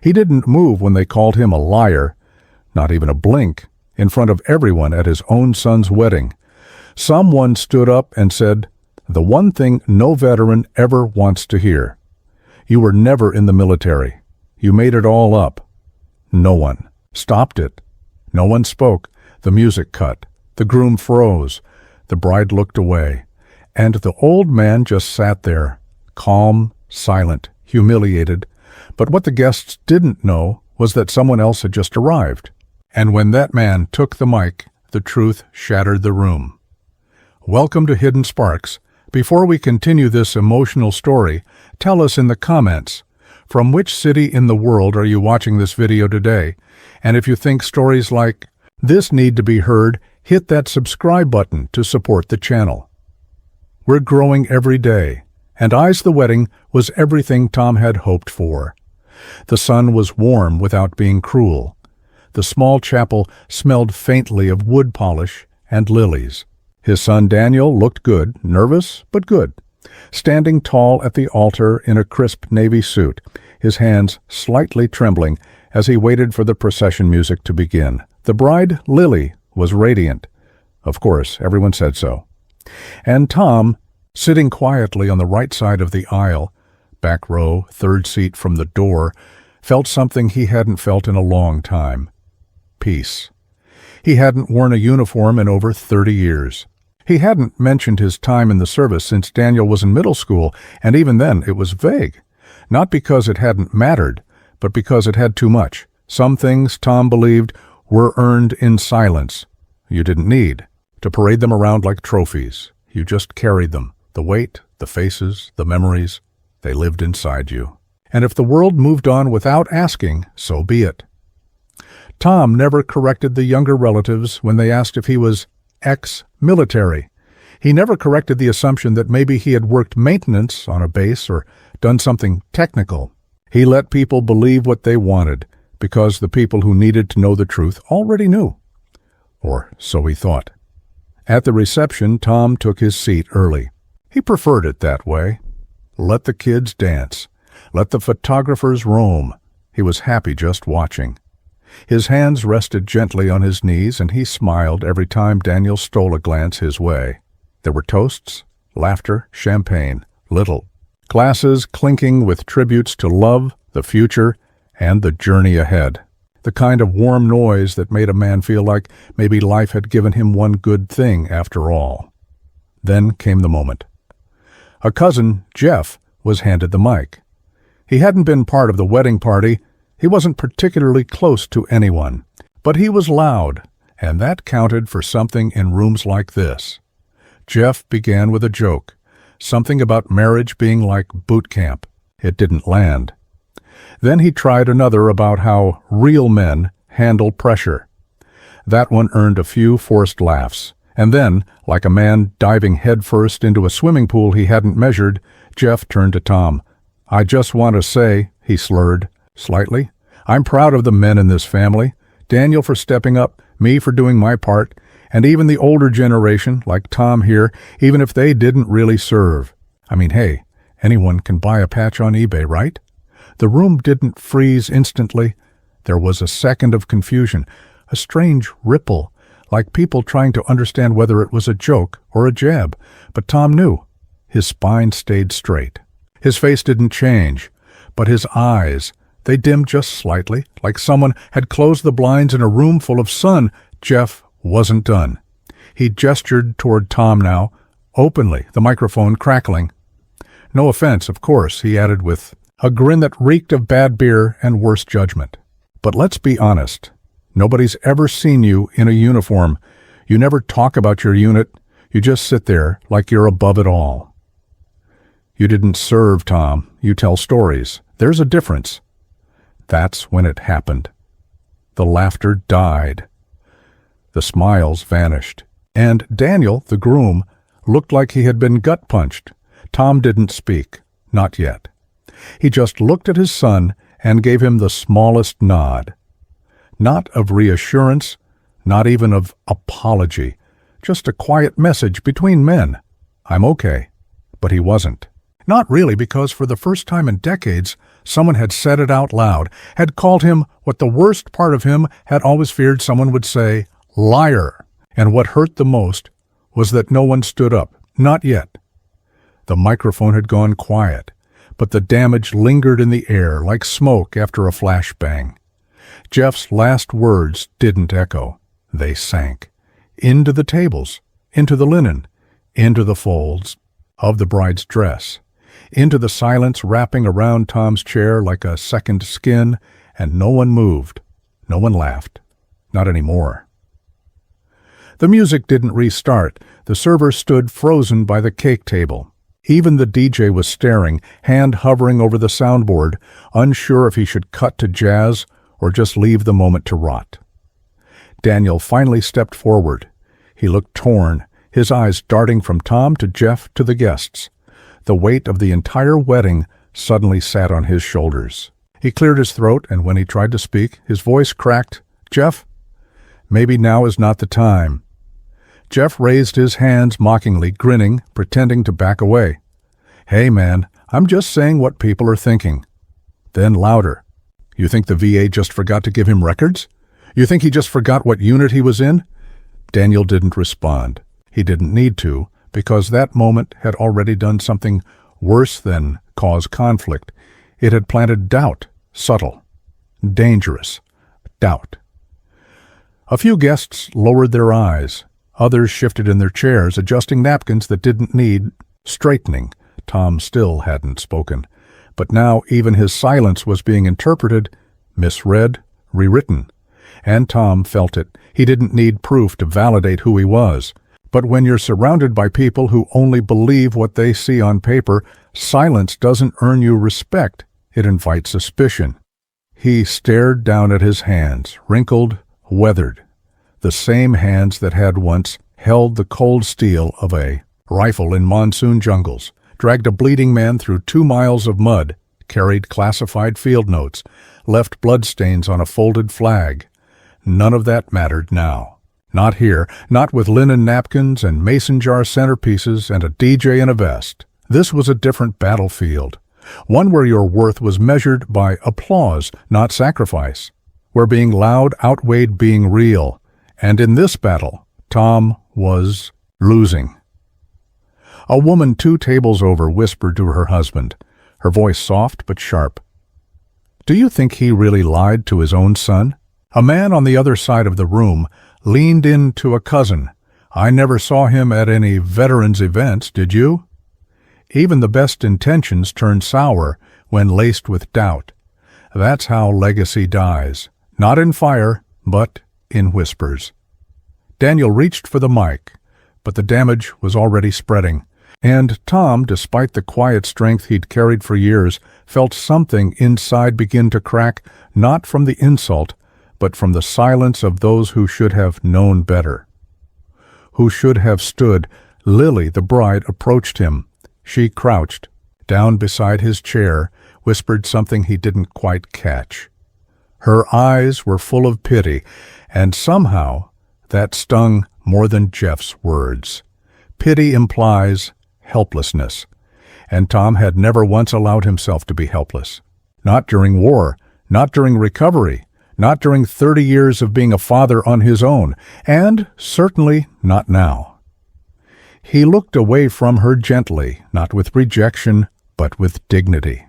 He didn't move when they called him a liar, not even a blink, in front of everyone at his own son's wedding. Someone stood up and said, "The one thing no veteran ever wants to hear. You were never in the military. You made it all up." No one stopped it. No one spoke. The music cut. The groom froze. The bride looked away. And the old man just sat there, calm, silent, humiliated. But what the guests didn't know was that someone else had just arrived. And when that man took the mic, the truth shattered the room. Welcome to Hidden Sparks. Before we continue this emotional story, tell us in the comments, from which city in the world are you watching this video today? And if you think stories like this need to be heard, hit that subscribe button to support the channel. We're growing every day, and I's the wedding was everything Tom had hoped for. The sun was warm without being cruel. The small chapel smelled faintly of wood polish and lilies. His son Daniel looked good, nervous but good, standing tall at the altar in a crisp navy suit, his hands slightly trembling as he waited for the procession music to begin. The bride, Lily, was radiant. Of course, everyone said so. And Tom, sitting quietly on the right side of the aisle, back row, third seat from the door, felt something he hadn't felt in a long time. Peace. He hadn't worn a uniform in over 30 years. He hadn't mentioned his time in the service since Daniel was in middle school, and even then it was vague. Not because it hadn't mattered, but because it had too much. Some things, Tom believed, were earned in silence. You didn't need to parade them around like trophies. You just carried them. The weight, the faces, the memories, they lived inside you. And if the world moved on without asking, so be it. Tom never corrected the younger relatives when they asked if he was ex-military. He never corrected the assumption that maybe he had worked maintenance on a base or done something technical. He let people believe what they wanted, because the people who needed to know the truth already knew. Or so he thought. At the reception, Tom took his seat early. He preferred it that way. Let the kids dance. Let the photographers roam. He was happy just watching. His hands rested gently on his knees, and he smiled every time Daniel stole a glance his way. There were toasts, laughter, champagne, little. Glasses clinking with tributes to love, the future, and the journey ahead. The kind of warm noise that made a man feel like maybe life had given him one good thing after all. Then came the moment. A cousin, Jeff, was handed the mic. He hadn't been part of the wedding party. He wasn't particularly close to anyone. But he was loud, and that counted for something in rooms like this. Jeff began with a joke, something about marriage being like boot camp. It didn't land. Then he tried another about how real men handle pressure. That one earned a few forced laughs. And then, like a man diving headfirst into a swimming pool he hadn't measured, Jeff turned to Tom. "I just want to say," he slurred slightly, "I'm proud of the men in this family. Daniel for stepping up, me for doing my part, and even the older generation, like Tom here, even if they didn't really serve. I mean, hey, anyone can buy a patch on eBay, right?" The room didn't freeze instantly. There was a second of confusion, a strange ripple, like people trying to understand whether it was a joke or a jab. But Tom knew. His spine stayed straight. His face didn't change, but his eyes, they dimmed just slightly, like someone had closed the blinds in a room full of sun. Jeff wasn't done. He gestured toward Tom now, openly, the microphone crackling. "No offense, of course," he added with a grin that reeked of bad beer and worse judgment. "But let's be honest. Nobody's ever seen you in a uniform. You never talk about your unit. You just sit there like you're above it all." "You didn't serve, Tom. You tell stories. There's a difference." That's when it happened. The laughter died. The smiles vanished. And Daniel, the groom, looked like he had been gut-punched. Tom didn't speak. Not yet. He just looked at his son and gave him the smallest nod. Not of reassurance, not even of apology, just a quiet message between men. "I'm okay." But he wasn't. Not really, because for the first time in decades, someone had said it out loud, had called him what the worst part of him had always feared someone would say, liar. And what hurt the most was that no one stood up, not yet. The microphone had gone quiet, but the damage lingered in the air like smoke after a flashbang. Jeff's last words didn't echo. They sank. Into the tables, into the linen, into the folds of the bride's dress, into the silence wrapping around Tom's chair like a second skin, and no one moved. No one laughed. Not anymore. The music didn't restart. The server stood frozen by the cake table. Even the DJ was staring, hand hovering over the soundboard, unsure if he should cut to jazz or just leave the moment to rot. Daniel finally stepped forward. He looked torn, his eyes darting from Tom to Jeff to the guests. The weight of the entire wedding suddenly sat on his shoulders. He cleared his throat, and when he tried to speak, his voice cracked. "Jeff, maybe now is not the time." Jeff raised his hands mockingly, grinning, pretending to back away. "Hey, man, I'm just saying what people are thinking." Then louder. "You think the VA just forgot to give him records? You think he just forgot what unit he was in?" Daniel didn't respond. He didn't need to, because that moment had already done something worse than cause conflict. It had planted doubt, subtle, dangerous doubt. A few guests lowered their eyes. Others shifted in their chairs, adjusting napkins that didn't need straightening. Tom still hadn't spoken. But now even his silence was being interpreted, misread, rewritten. And Tom felt it. He didn't need proof to validate who he was. But when you're surrounded by people who only believe what they see on paper, silence doesn't earn you respect. It invites suspicion. He stared down at his hands, wrinkled, weathered. The same hands that had once held the cold steel of a rifle in monsoon jungles, dragged a bleeding man through 2 miles of mud, carried classified field notes, left bloodstains on a folded flag. None of that mattered now. Not here, not with linen napkins and mason jar centerpieces and a DJ in a vest. This was a different battlefield, one where your worth was measured by applause, not sacrifice, where being loud outweighed being real. And in this battle, Tom was losing. A woman 2 tables over whispered to her husband, her voice soft but sharp. "Do you think he really lied to his own son?" A man on the other side of the room leaned in to a cousin. "I never saw him at any veterans events, did you?" Even the best intentions turn sour when laced with doubt. That's how legacy dies. Not in fire, but in whispers. Daniel reached for the mic, but the damage was already spreading. And Tom, despite the quiet strength he'd carried for years, felt something inside begin to crack, not from the insult, but from the silence of those who should have known better. Who should have stood. Lily, the bride, approached him. She crouched, down beside his chair, whispered something he didn't quite catch. Her eyes were full of pity, and somehow that stung more than Jeff's words. Pity implies helplessness, and Tom had never once allowed himself to be helpless. Not during war, not during recovery, not during 30 years of being a father on his own, and certainly not now. He looked away from her gently, not with rejection, but with dignity.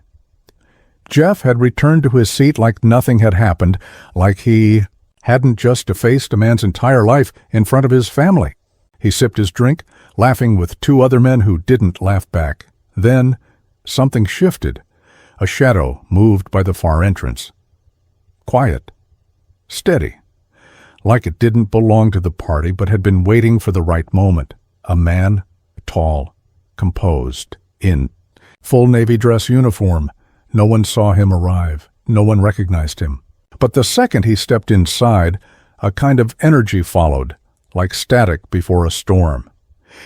Jeff had returned to his seat like nothing had happened, like he hadn't just defaced a man's entire life in front of his family. He sipped his drink, laughing with 2 other men who didn't laugh back. Then something shifted. A shadow moved by the far entrance. Quiet. Steady. Like it didn't belong to the party but had been waiting for the right moment. A man, tall, composed, in full Navy dress uniform. No one saw him arrive. No one recognized him. But the second he stepped inside, a kind of energy followed, like static before a storm.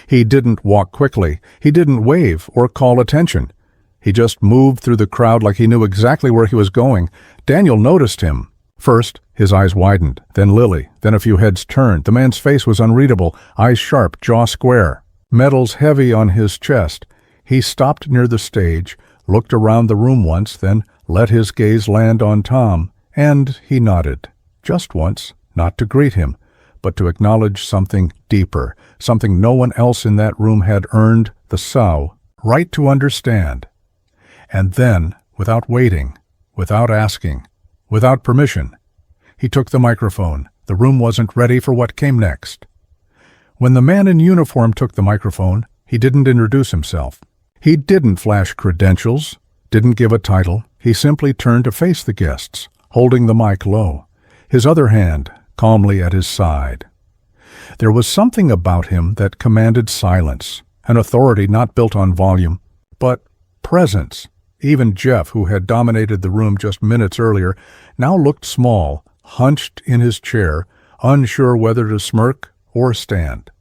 He didn't walk quickly. He didn't wave or call attention. He just moved through the crowd like he knew exactly where he was going. Daniel noticed him. First, his eyes widened, then Lily, then a few heads turned. The man's face was unreadable, eyes sharp, jaw square, metals heavy on his chest. He stopped near the stage, looked around the room once, then let his gaze land on Tom, and he nodded. Just once, not to greet him, but to acknowledge something deeper, something no one else in that room had earned the right to understand. And then, without waiting, without asking, without permission, he took the microphone. The room wasn't ready for what came next. When the man in uniform took the microphone, he didn't introduce himself. He didn't flash credentials, didn't give a title. He simply turned to face the guests, holding the mic low, his other hand calmly at his side. There was something about him that commanded silence, an authority not built on volume, but presence. Even Jeff, who had dominated the room just minutes earlier, now looked small, hunched in his chair, unsure whether to smirk or stand.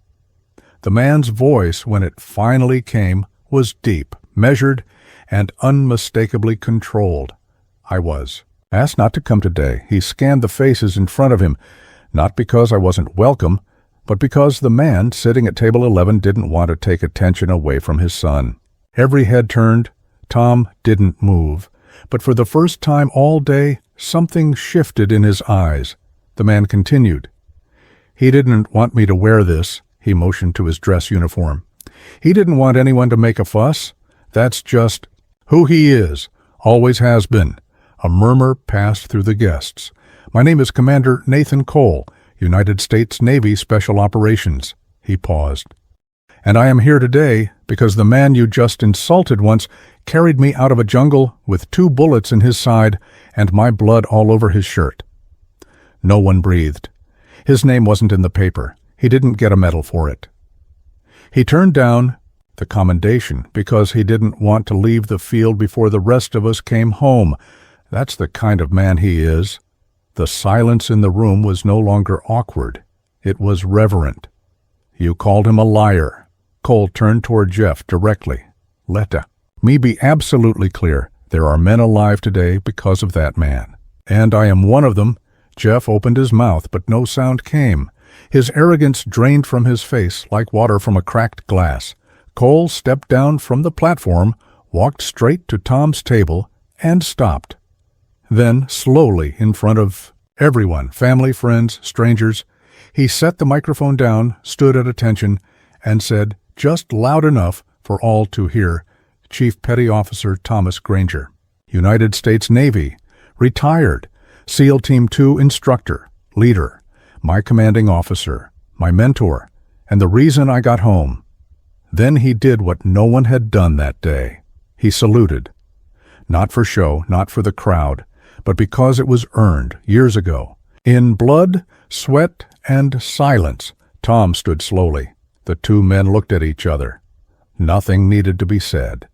The man's voice, when it finally came, was deep, measured, and unmistakably controlled. I was asked not to come today. He scanned the faces in front of him, not because I wasn't welcome, but because the man sitting at table 11 didn't want to take attention away from his son. Every head turned. Tom didn't move, but for the first time all day, something shifted in his eyes. The man continued. He didn't want me to wear this, he motioned to his dress uniform. He didn't want anyone to make a fuss. That's just who he is, always has been. A murmur passed through the guests. My name is Commander Nathan Cole, United States Navy Special Operations. He paused. And I am here today because the man you just insulted once carried me out of a jungle with 2 bullets in his side and my blood all over his shirt. No one breathed. His name wasn't in the paper. He didn't get a medal for it. He turned down the commendation because he didn't want to leave the field before the rest of us came home. That's the kind of man he is. The silence in the room was no longer awkward. It was reverent. You called him a liar. Cole turned toward Jeff directly. Let me be absolutely clear. There are men alive today because of that man. And I am one of them. Jeff opened his mouth, but no sound came. His arrogance drained from his face like water from a cracked glass. Cole stepped down from the platform, walked straight to Tom's table, and stopped. Then, slowly, in front of everyone, family, friends, strangers, he set the microphone down, stood at attention, and said, just loud enough for all to hear, Chief Petty Officer Thomas Granger, United States Navy, retired, SEAL Team 2 instructor, leader, my commanding officer, my mentor, and the reason I got home. Then he did what no one had done that day. He saluted. Not for show, not for the crowd, but because it was earned years ago. In blood, sweat, and silence, Tom stood slowly. The 2 men looked at each other. Nothing needed to be said.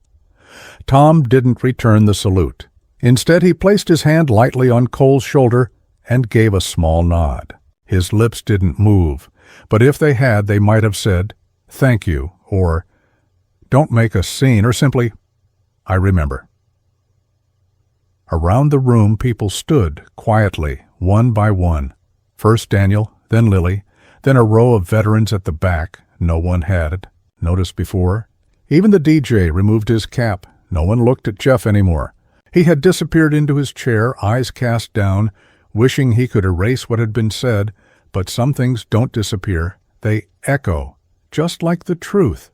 Tom didn't return the salute. Instead, he placed his hand lightly on Cole's shoulder and gave a small nod. His lips didn't move, but if they had, they might have said, thank you, or don't make a scene, or simply, I remember. Around the room, people stood quietly, one by one. First Daniel, then Lily, then a row of veterans at the back. No one had noticed before. Even the DJ removed his cap. No one looked at Jeff anymore. He had disappeared into his chair, eyes cast down, wishing he could erase what had been said, but some things don't disappear. They echo, just like the truth.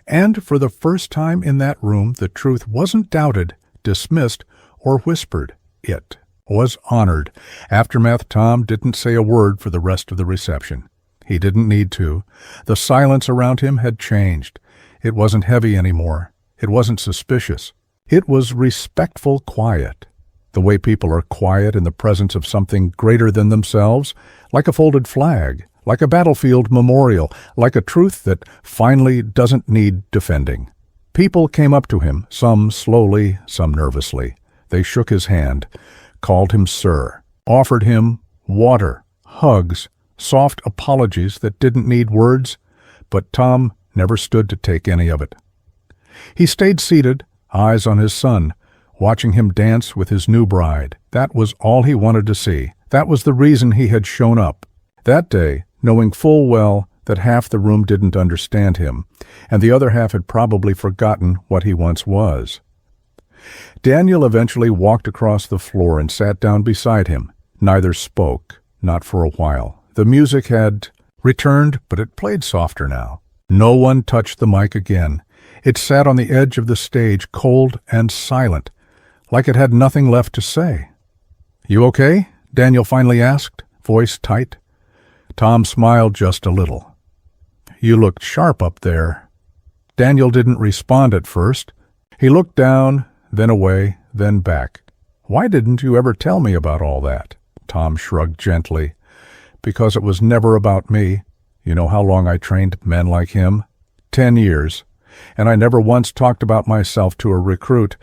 And for the first time in that room, the truth wasn't doubted, dismissed, or whispered. It was honored. Aftermath Tom didn't say a word for the rest of the reception. He didn't need to. The silence around him had changed. It wasn't heavy anymore. It wasn't suspicious. It was respectful quiet. The way people are quiet in the presence of something greater than themselves, like a folded flag, like a battlefield memorial, like a truth that finally doesn't need defending. People came up to him, some slowly, some nervously. They shook his hand, called him sir, offered him water, hugs, soft apologies that didn't need words, but Tom never stood to take any of it. He stayed seated, eyes on his son, watching him dance with his new bride. That was all he wanted to see. That was the reason he had shown up. That day, knowing full well that half the room didn't understand him, and the other half had probably forgotten what he once was. Daniel eventually walked across the floor and sat down beside him. Neither spoke, not for a while. The music had returned, but it played softer now. No one touched the mic again. It sat on the edge of the stage, cold and silent, like it had nothing left to say. "You okay?" Daniel finally asked, voice tight. Tom smiled just a little. "You looked sharp up there." Daniel didn't respond at first. He looked down, then away, then back. "Why didn't you ever tell me about all that?" Tom shrugged gently. "Because it was never about me. You know how long I trained men like him? 10 years. And I never once talked about myself to a recruit.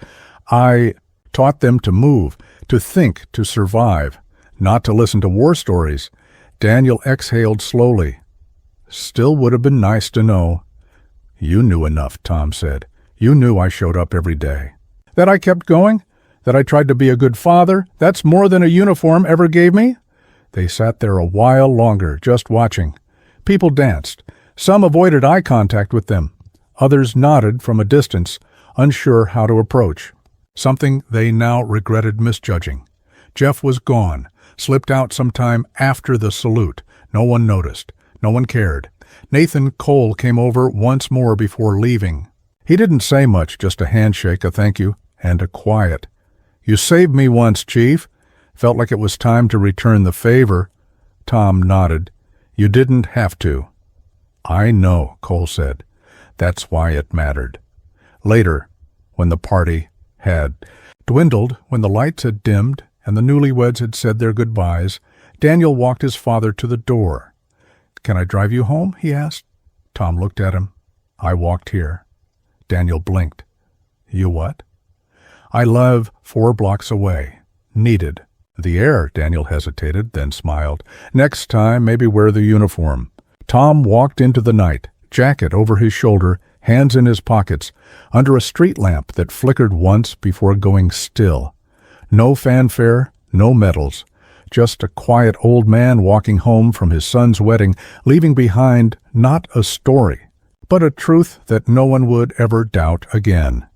I taught them to move, to think, to survive, not to listen to war stories." Daniel exhaled slowly. "Still would have been nice to know." "You knew enough," Tom said. "You knew I showed up every day. That I kept going? That I tried to be a good father? That's more than a uniform ever gave me?" They sat there a while longer, just watching. People danced. Some avoided eye contact with them. Others nodded from a distance, unsure how to approach. Something they now regretted misjudging. Jeff was gone, slipped out sometime after the salute. No one noticed. No one cared. Nathan Cole came over once more before leaving. He didn't say much, just a handshake, a thank you, and a quiet. "You saved me once, Chief." Felt like it was time to return the favor. Tom nodded. "You didn't have to." "I know," Cole said. "That's why it mattered." Later, when the party had dwindled, when the lights had dimmed and the newlyweds had said their goodbyes, Daniel walked his father to the door. "Can I drive you home?" he asked. Tom looked at him. "I walked here." Daniel blinked. "You what?" "I live 4 blocks away. Needed." "The air," Daniel hesitated, then smiled. "Next time, maybe wear the uniform." Tom walked into the night, jacket over his shoulder, hands in his pockets, under a street lamp that flickered once before going still. No fanfare, no medals, just a quiet old man walking home from his son's wedding, leaving behind not a story, but a truth that no one would ever doubt again.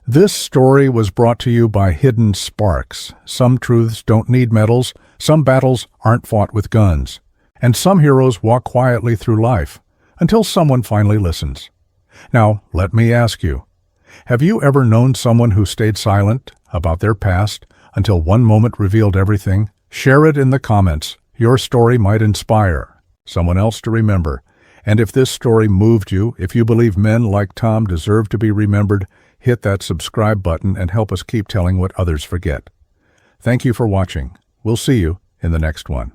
This story was brought to you by Hidden Sparks. Some truths don't need medals, some battles aren't fought with guns, and some heroes walk quietly through life until someone finally listens. Now, let me ask you, have you ever known someone who stayed silent about their past until one moment revealed everything? Share it in the comments. Your story might inspire someone else to remember. And if this story moved you, if you believe men like Tom deserve to be remembered, hit that subscribe button and help us keep telling what others forget. Thank you for watching. We'll see you in the next one.